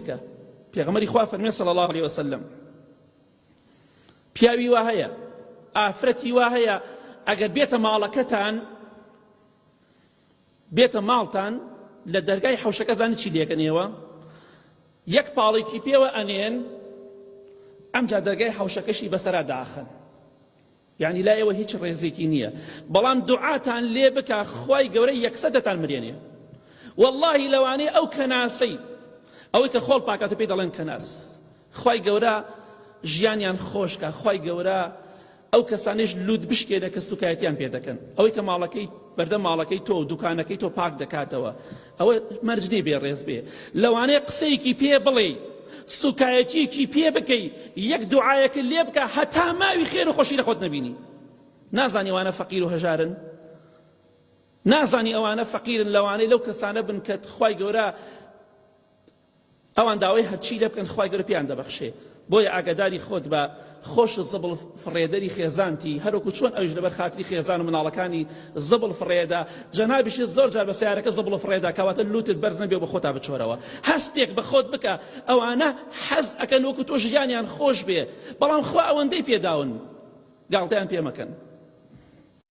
پێغەمبەری خوا فەرمێ صلی الله عليه وسلم پیاوی وا هەیە ئافرەتی وا هەیە ئەگەر بێتە ماڵەکەتان بێتە ماڵتان لە دەرگای حەوشەکە زانیت چی لێکەنێوە یەک پاڵێکی پێوە ئەنێن ئەمجا دەرگای حەوشەکەشی بەسەرا داخن یعنی لا ئێوە هیچ ڕێزێکی نییە بەڵام دوعاتان لێ بکە خوای گەورە یەکسەر دەتان مرێنێ واللهی لەوانەیە ئەو کەناسەی ئەوەی کە خۆڵ پاکاتە پێی دەڵێن کەناس خوای گەورە ژیانیان خۆشکە خوای گەورە ئەو کەسانیش لوت بشکێنە کە سوکایەتیان پێ دەکەن ئەوەی کە ماڵەکەی بەردە ماڵەکەی تۆ و دوکانەکەی تۆ پاک دەکاتەوە ئەوە مەرجنی بێ ڕێز بێ لەوانەیە قسەیەکی پێ بڵێ سوکایەتیەکی پێ بکەی یەک دوعایەکە لێ بکە هەتا ماوی خێر و خۆشی لە خۆت نەبینی نازانی ئەوانە فەقیر و هەژارن نازانی ئەوانە فەقیرن لەوانەی لەو کەسانە بن کە خوای گەورە ئەوان داوای هەرچی لێ بکەن خوای گەورە پێیان دەبەخشێ بۆیە ئاگاداری خۆت بە خۆش زبڵ فڕێدەری خێزانتی هەروەکو چۆن ئەوش لەبەر خاتری خێزان و مناڵەکانی زبڵ فڕێدا جەنابیشی زۆر جار بە سیارەکە زبڵ فڕێدا کەواتە لوتت بەرز نەبێ بە خۆتا بچۆرەوە هەستێک بە خۆت بکە ئەوانە حەز ئەکەن وەکو تۆ ژیانیان خۆش بێ بەڵام خوا ئەوەندەی پێداون گاڵتەیان پێ مەکەن